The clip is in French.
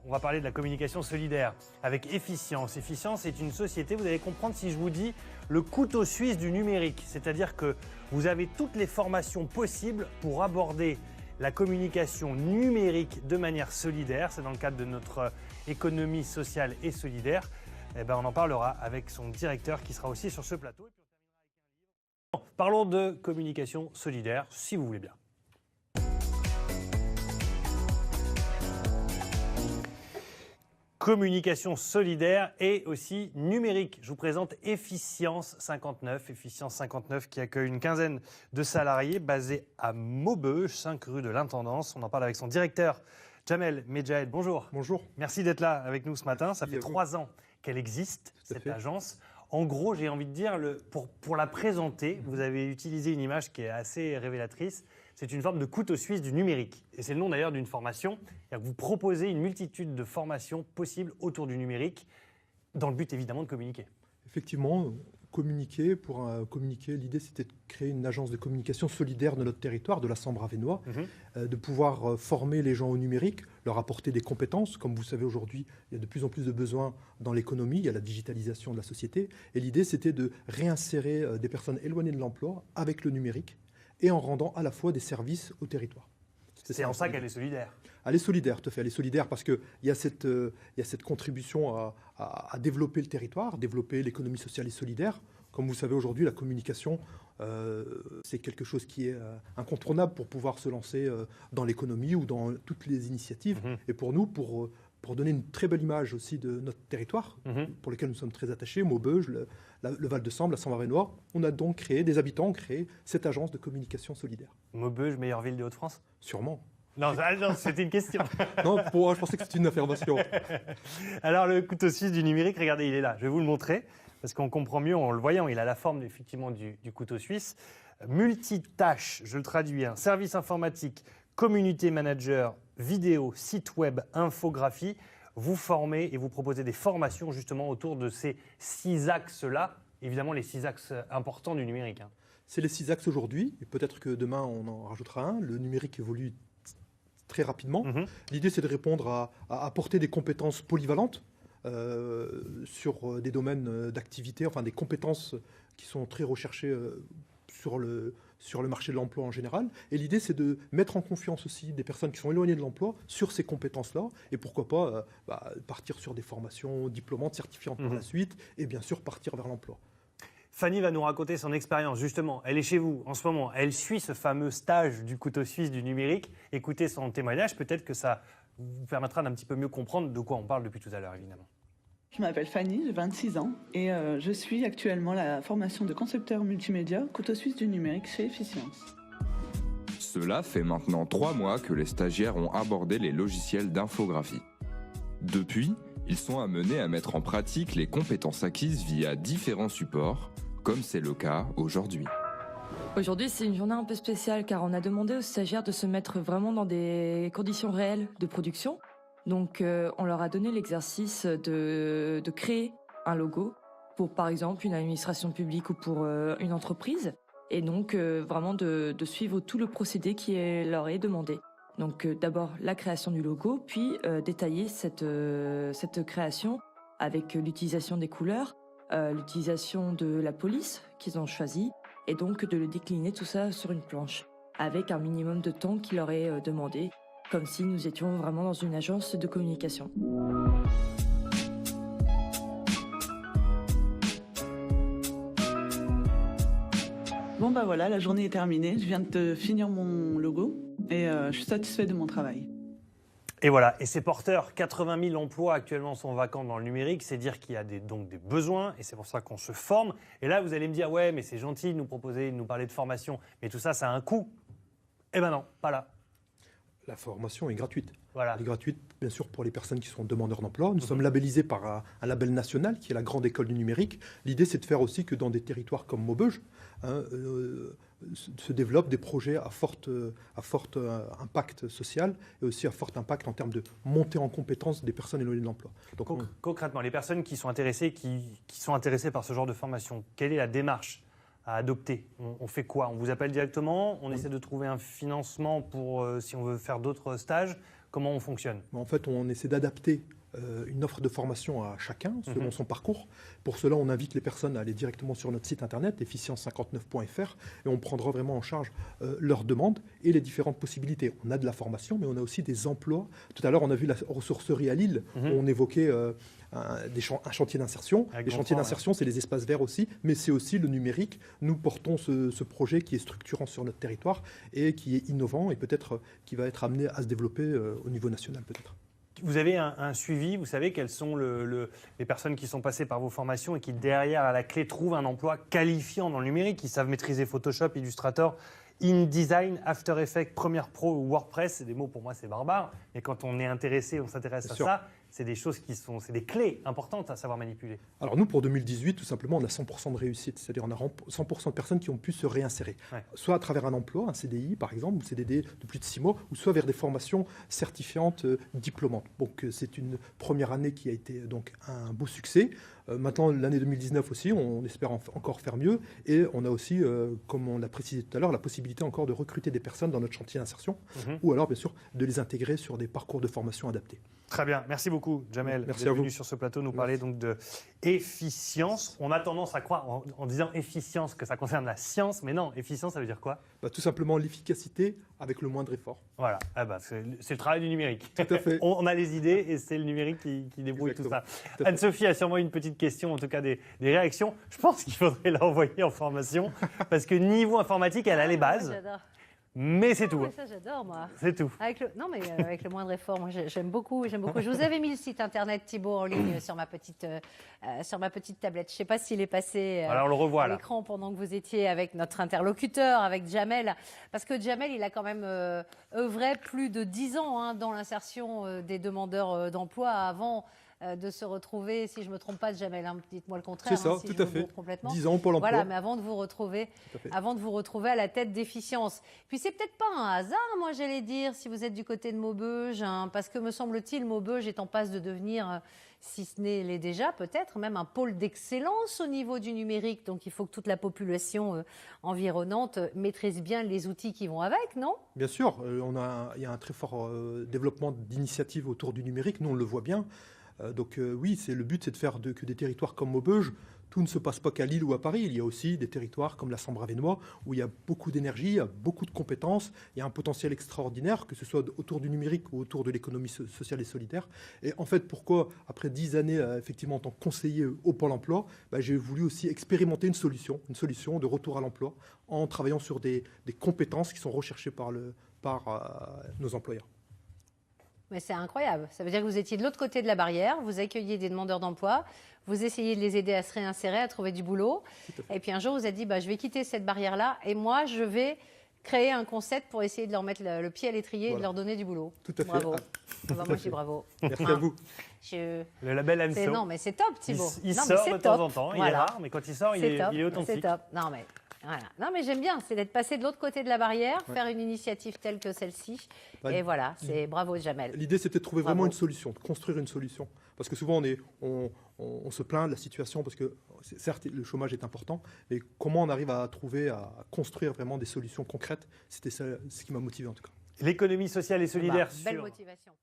on va parler de la communication solidaire avec Efficience. Efficience est une société, vous allez comprendre si je vous dis le couteau suisse du numérique. C'est-à-dire que vous avez toutes les formations possibles pour aborder la communication numérique de manière solidaire. C'est dans le cadre de notre économie sociale et solidaire. Eh ben, on en parlera avec son directeur qui sera aussi sur ce plateau. Et puis on terminera avec un livre. Parlons de communication solidaire, si vous voulez bien. Communication solidaire et aussi numérique. Je vous présente Efficience 59. Efficience 59 qui accueille une quinzaine de salariés basés à Maubeuge, 5 rue de l'Intendance. On en parle avec son directeur, Jamel Medjahed. Bonjour. Bonjour. Merci d'être là avec nous ce matin. Ça fait 3 ans qu'elle existe, cette agence. En gros, j'ai envie de dire, pour la présenter, vous avez utilisé une image qui est assez révélatrice. C'est une forme de couteau suisse du numérique. Et c'est le nom d'ailleurs d'une formation. Vous proposez une multitude de formations possibles autour du numérique, dans le but évidemment de communiquer. Effectivement, communiquer. Pour communiquer, l'idée c'était de créer une agence de communication solidaire de notre territoire, de la Sambre-Avesnois, de pouvoir former les gens au numérique, leur apporter des compétences. Comme vous savez aujourd'hui, il y a de plus en plus de besoins dans l'économie, il y a la digitalisation de la société. Et l'idée c'était de réinsérer des personnes éloignées de l'emploi avec le numérique et en rendant à la fois des services au territoire. C'est en ça qu'elle est solidaire. Elle est solidaire, tout à fait. Elle est solidaire parce qu'il y a cette contribution à développer le territoire, développer l'économie sociale et solidaire. Comme vous savez aujourd'hui, la communication, c'est quelque chose qui est incontournable pour pouvoir se lancer dans l'économie ou dans toutes les initiatives. Et pour nous, pour donner une très belle image aussi de notre territoire, pour lequel nous sommes très attachés, Maubeuge, le Val-de-Sambre, la Sambre-Avesnois, on a donc créé, des habitants ont créé cette agence de communication solidaire. Maubeuge, meilleure ville de Hauts-de-France ? Sûrement. Non, c'était une question. Non, je pensais que c'était une affirmation. Alors, le couteau suisse du numérique, regardez, il est là. Je vais vous le montrer, parce qu'on comprend mieux en le voyant. Il a la forme, effectivement, du couteau suisse. Multitâche, je le traduis, service informatique, community manager, vidéo, site web, infographie. Vous formez et vous proposez des formations, justement, autour de ces 6 axes-là. Évidemment, les 6 axes importants du numérique. C'est les 6 axes aujourd'hui, et peut-être que demain, on en rajoutera un. Le numérique évolue très rapidement. L'idée, c'est de répondre à apporter des compétences polyvalentes sur des domaines d'activité, enfin des compétences qui sont très recherchées sur le marché de l'emploi en général. Et l'idée, c'est de mettre en confiance aussi des personnes qui sont éloignées de l'emploi sur ces compétences-là. Et pourquoi pas partir sur des formations diplômantes, certifiantes par la suite, et bien sûr partir vers l'emploi. Fanny va nous raconter son expérience, justement. Elle est chez vous en ce moment. Elle suit ce fameux stage du couteau suisse du numérique. Écoutez son témoignage, peut-être que ça vous permettra d'un petit peu mieux comprendre de quoi on parle depuis tout à l'heure, évidemment. Je m'appelle Fanny, j'ai 26 ans et je suis actuellement la formation de concepteur multimédia couteau suisse du numérique chez Efficience. Cela fait maintenant 3 mois que les stagiaires ont abordé les logiciels d'infographie. Depuis, ils sont amenés à mettre en pratique les compétences acquises via différents supports, comme c'est le cas aujourd'hui. Aujourd'hui, c'est une journée un peu spéciale car on a demandé aux stagiaires de se mettre vraiment dans des conditions réelles de production. Donc, on leur a donné l'exercice de créer un logo pour, par exemple, une administration publique ou pour une entreprise. Et donc, vraiment de suivre tout le procédé qui leur est demandé. Donc, d'abord, la création du logo, puis détailler cette création avec l'utilisation des couleurs, l'utilisation de la police qu'ils ont choisie, et donc de le décliner tout ça sur une planche, avec un minimum de temps qui leur est demandé, comme si nous étions vraiment dans une agence de communication. Bon bah voilà, la journée est terminée, je viens de finir mon logo et je suis satisfaite de mon travail. Et voilà, et ces porteurs, 80 000 emplois actuellement sont vacants dans le numérique, c'est dire qu'il y a donc des besoins, et c'est pour ça qu'on se forme. Et là, vous allez me dire, ouais, mais c'est gentil de nous proposer, de nous parler de formation, mais tout ça, ça a un coût. Eh ben non, pas là. La formation est gratuite. Voilà. Elle est gratuite, bien sûr, pour les personnes qui sont demandeurs d'emploi. Nous sommes labellisés par un label national, qui est la Grande École du Numérique. L'idée, c'est de faire aussi que dans des territoires comme Maubeuge, se développent des projets à fort impact social et aussi à fort impact en termes de montée en compétences des personnes éloignées de l'emploi. Donc, concrètement, les personnes qui sont intéressées, qui sont intéressées par ce genre de formation, quelle est la démarche à adopter? On fait quoi? On vous appelle directement? On essaie de trouver un financement pour si on veut faire d'autres stages? Comment on fonctionne? En fait, on essaie d'adapter une offre de formation à chacun selon son parcours. Pour cela, on invite les personnes à aller directement sur notre site internet efficience59.fr et on prendra vraiment en charge leurs demandes et les différentes possibilités. On a de la formation, mais on a aussi des emplois. Tout à l'heure, on a vu la ressourcerie à Lille, où on évoquait un chantier d'insertion. Les chantiers d'insertion, c'est les espaces verts aussi, mais c'est aussi le numérique. Nous portons ce projet qui est structurant sur notre territoire et qui est innovant et peut-être qui va être amené à se développer au niveau national peut-être. Vous avez un suivi, vous savez quelles sont les personnes qui sont passées par vos formations et qui derrière à la clé trouvent un emploi qualifiant dans le numérique, qui savent maîtriser Photoshop, Illustrator, InDesign, After Effects, Premiere Pro ou WordPress. C'est des mots, pour moi c'est barbare, mais quand on est intéressé, on s'intéresse à ça, c'est des choses c'est des clés importantes à savoir manipuler. Alors nous, pour 2018, tout simplement, on a 100% de réussite, c'est-à-dire on a 100% de personnes qui ont pu se réinsérer, soit à travers un emploi, un CDI par exemple, ou CDD de plus de 6 mois, ou soit vers des formations certifiantes diplômantes. Donc c'est une première année qui a été donc un beau succès. Maintenant, l'année 2019 aussi, on espère encore faire mieux. Et on a aussi, comme on l'a précisé tout à l'heure, la possibilité encore de recruter des personnes dans notre chantier d'insertion, ou alors bien sûr de les intégrer sur des parcours de formation adaptés. Très bien, merci beaucoup Jamel d'être venu sur ce plateau nous parler donc de efficience. On a tendance à croire en disant efficience que ça concerne la science, mais non, efficience ça veut dire quoi? Tout simplement l'efficacité avec le moindre effort. Voilà, c'est le travail du numérique. Tout à fait. On a les idées et c'est le numérique qui débrouille tout ça. Anne-Sophie a sûrement une petite question, en tout cas des réactions. Je pense qu'il faudrait l'envoyer en formation parce que niveau informatique, elle a les bases. J'adore. Mais c'est tout. Ça, j'adore, moi. C'est tout. Avec le moindre effort, moi, j'aime beaucoup. Je vous avais mis le site internet Thibaut en ligne sur ma petite tablette. Je ne sais pas s'il est passé Alors, on le revoit, à l'écran pendant que vous étiez avec notre interlocuteur, avec Jamel. Parce que Jamel, il a quand même œuvré plus de 10 ans dans l'insertion des demandeurs d'emploi avant de se retrouver, si je ne me trompe pas, Jamel, dites-moi le contraire. C'est ça, si tout à fait. 10 ans pour l'emploi. Voilà, mais avant de vous retrouver à la tête d'Efficience. Puis c'est peut-être pas un hasard, moi j'allais dire, si vous êtes du côté de Maubeuge, parce que me semble-t-il, Maubeuge est en passe de devenir, si ce n'est déjà, peut-être même un pôle d'excellence au niveau du numérique. Donc il faut que toute la population environnante maîtrise bien les outils qui vont avec, non? Bien sûr, il y a un très fort développement d'initiatives autour du numérique, nous on le voit bien. Donc oui, le but, c'est de faire que des territoires comme Maubeuge, tout ne se passe pas qu'à Lille ou à Paris. Il y a aussi des territoires comme la Sambre-Avesnois où il y a beaucoup d'énergie, il y a beaucoup de compétences, il y a un potentiel extraordinaire, que ce soit autour du numérique ou autour de l'économie sociale et solidaire. Et en fait, pourquoi, après 10 années, effectivement, en tant que conseiller au Pôle emploi, j'ai voulu aussi expérimenter une solution de retour à l'emploi en travaillant sur des compétences qui sont recherchées par nos employeurs. Mais c'est incroyable. Ça veut dire que vous étiez de l'autre côté de la barrière, vous accueilliez des demandeurs d'emploi, vous essayez de les aider à se réinsérer, à trouver du boulot. Et puis un jour, vous avez dit, je vais quitter cette barrière-là et moi, je vais créer un concept pour essayer de leur mettre le pied à l'étrier et de leur donner du boulot. Tout à fait. Bravo. Moi, je dis bravo. Merci à vous. Le label ANSO. Non, mais c'est top, Thibaut. Il sort de temps en temps, il est rare, mais quand il sort, il est authentique. C'est top. Non, mais... Voilà. Non, mais j'aime bien, c'est d'être passé de l'autre côté de la barrière, faire une initiative telle que celle-ci. Et voilà, c'est bravo Jamel. L'idée, c'était de trouver vraiment une solution, de construire une solution. Parce que souvent, on se plaint de la situation, parce que certes, le chômage est important, mais comment on arrive à construire vraiment des solutions concrètes, c'était ça ce qui m'a motivé en tout cas. L'économie sociale et solidaire Belle motivation.